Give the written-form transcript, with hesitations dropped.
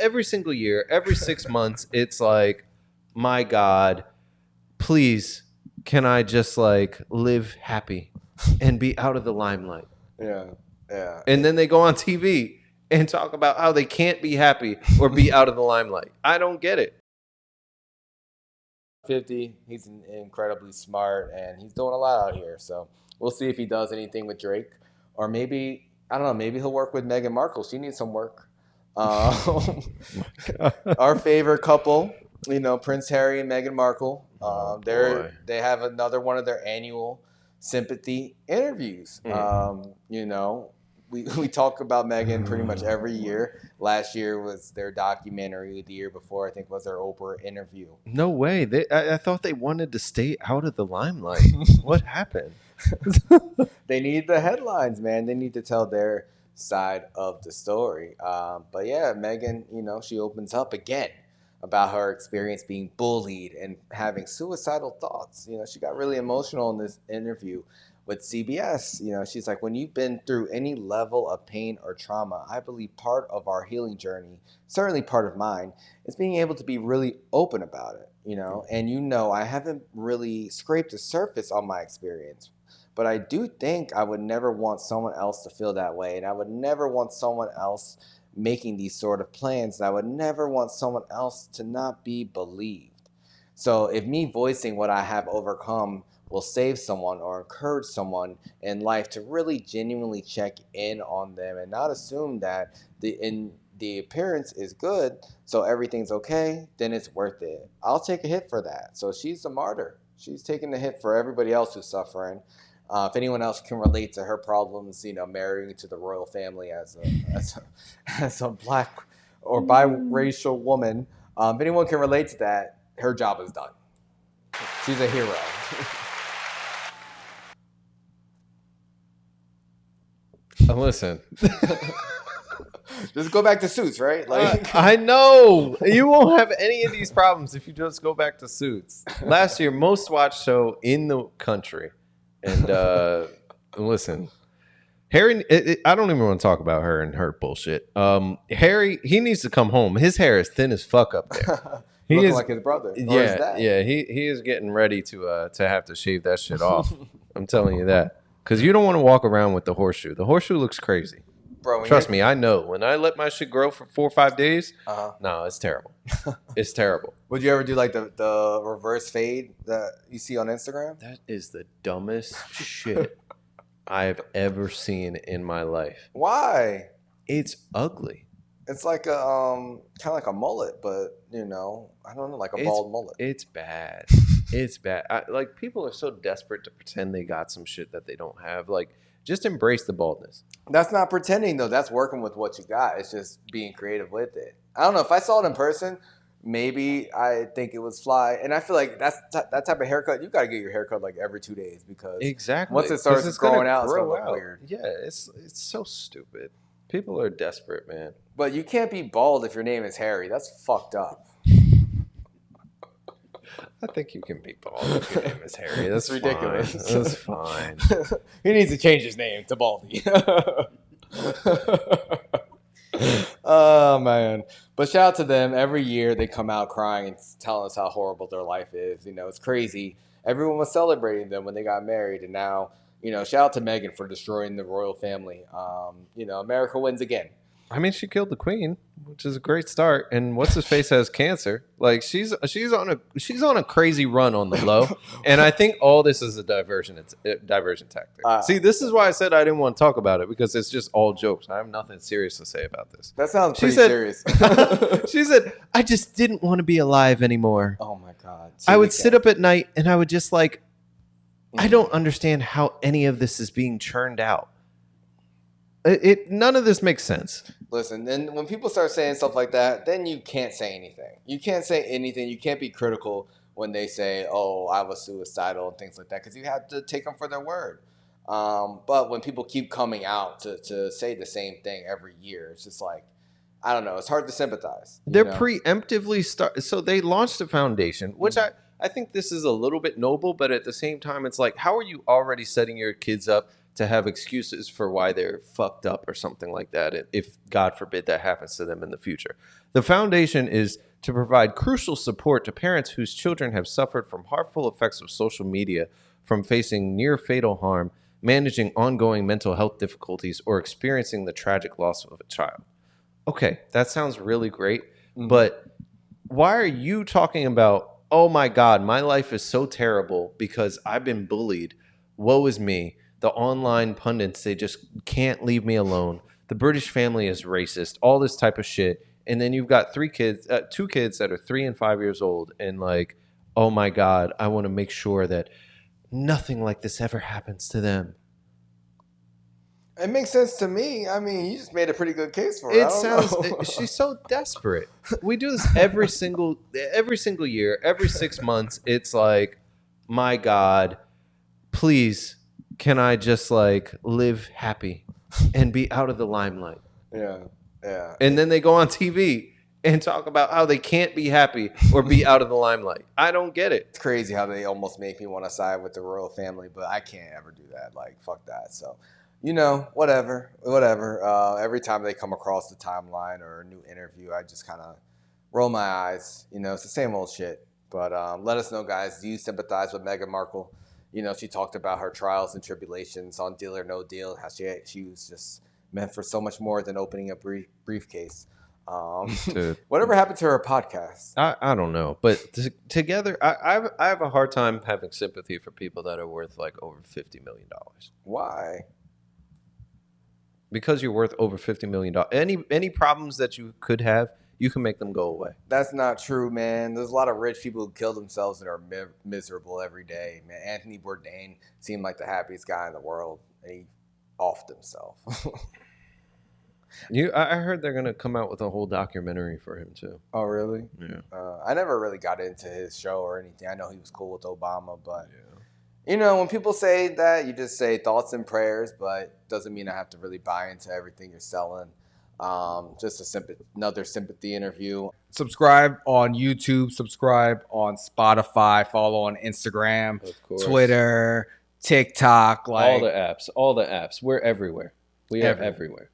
every single year, every 6 months, it's like, my God, please, can I just like live happy and be out of the limelight? Yeah. And then they go on TV and talk about how they can't be happy or be out of the limelight. I don't get it. 50. He's incredibly smart, and he's doing a lot out here. So we'll see if he does anything with Drake, or maybe I don't know. Maybe he'll work with Meghan Markle. She needs some work. Our favorite couple, Prince Harry and Meghan Markle. They have another one of their annual sympathy interviews. We talk about Meghan pretty much every year. Last year was their documentary. The year before, I think, was their Oprah interview. No way. I thought they wanted to stay out of the limelight. What happened? They need the headlines, man. They need to tell their side of the story. But yeah, Meghan, she opens up again about her experience being bullied and having suicidal thoughts. She got really emotional in this interview with CBS. She's like, when you've been through any level of pain or trauma, I believe part of our healing journey, certainly part of mine, is being able to be really open about it, and I haven't really scraped the surface on my experience, but I do think I would never want someone else to feel that way, and I would never want someone else making these sort of plans, and I would never want someone else to not be believed. So if me voicing what I have overcome will save someone or encourage someone in life to really genuinely check in on them and not assume that the appearance is good, so everything's okay, then it's worth it. I'll take a hit for that. So she's a martyr. She's taking the hit for everybody else who's suffering. If anyone else can relate to her problems, marrying to the royal family as a black or biracial woman, if anyone can relate to that, her job is done. She's a hero. Listen. Just go back to Suits, right? I know. You won't have any of these problems if you just go back to Suits. Last year, most watched show in the country. And listen, Harry, I don't even want to talk about her and her bullshit. Harry, he needs to come home. His hair is thin as fuck up there. He looking like his brother. Yeah. He is getting ready to have to shave that shit off. I'm telling you that. Because you don't want to walk around with the horseshoe. The horseshoe looks crazy. Bro, trust me, I know. When I let my shit grow for 4 or 5 days, no, it's terrible. It's terrible. Would you ever do like the reverse fade that you see on Instagram? That is the dumbest shit I have ever seen in my life. Why? It's ugly. It's like a kind of like a mullet, but I don't know, like a bald mullet. It's bad. It's bad. Like, people are so desperate to pretend they got some shit that they don't have. Like, just embrace the baldness. That's not pretending, though. That's working with what you got. It's just being creative with it. I don't know. If I saw it in person, maybe I think it was fly. And I feel like that type of haircut, you got to get your haircut like every 2 days, because once it starts growing out, it's going to look weird. Yeah, it's so stupid. People are desperate, man. But you can't be bald if your name is Harry. That's fucked up. I think you can be bald if your name is Harry. That's ridiculous. That's fine. He needs to change his name to Baldy. Oh, man. But shout out to them. Every year they come out crying and telling us how horrible their life is. It's crazy. Everyone was celebrating them when they got married. And now, shout out to Meghan for destroying the royal family. America wins again. I mean, she killed the queen, which is a great start. And what's his face has cancer. Like, she's on a crazy run on the low. And I think all this is a diversion tactic. See, this is why I said I didn't want to talk about it, because it's just all jokes. I have nothing serious to say about this. That sounds pretty serious. She said, I just didn't want to be alive anymore. Oh my God. I would sit up at night and I would just like, I don't understand how any of this is being churned out. None of this makes sense. Listen, then when people start saying stuff like that, then you can't say anything. You can't say anything. You can't be critical when they say, oh, I was suicidal and things like that, because you have to take them for their word. But when people keep coming out to say the same thing every year, it's just like, I don't know. It's hard to sympathize. They're preemptively so they launched a foundation, which I think this is a little bit noble, but at the same time, it's like, how are you already setting your kids up to have excuses for why they're fucked up or something like that, if God forbid that happens to them in the future. The foundation is to provide crucial support to parents whose children have suffered from harmful effects of social media, from facing near fatal harm, managing ongoing mental health difficulties, or experiencing the tragic loss of a child. Okay, that sounds really great, but why are you talking about, oh my God, my life is so terrible because I've been bullied. Woe is me. The online pundits, they just can't leave me alone. The British family is racist, all this type of shit. And then you've got two kids that are 3 and 5 years old. And like, oh my God, I want to make sure that nothing like this ever happens to them. It makes sense to me. I mean, you just made a pretty good case for it. She's so desperate. We do this every single year, every 6 months. It's like, my God, please, can I just like live happy and be out of the limelight? Yeah. And then they go on TV and talk about how they can't be happy or be out of the limelight. I don't get it. It's crazy how they almost make me want to side with the royal family, but I can't ever do that. Like, fuck that. So, whatever. Every time they come across the timeline or a new interview, I just kind of roll my eyes. It's the same old shit. But let us know, guys. Do you sympathize with Meghan Markle? She talked about her trials and tribulations on Deal or No Deal, how she was just meant for so much more than opening a briefcase. Whatever happened to her podcast? I don't know. But together, I have a hard time having sympathy for people that are worth like over $50 million. Why? Because you're worth over $50 million. Any problems that you could have, you can make them go away. That's not true, man. There's a lot of rich people who kill themselves and are miserable every day, man. Anthony Bourdain seemed like the happiest guy in the world, and he offed himself. I heard they're going to come out with a whole documentary for him, too. Oh, really? Yeah. I never really got into his show or anything. I know he was cool with Obama, but... Yeah. When people say that, you just say thoughts and prayers, but doesn't mean I have to really buy into everything you're selling. Just another sympathy interview. Subscribe on YouTube, subscribe on Spotify, follow on Instagram, Twitter, TikTok. All the apps. We're everywhere. We are everywhere.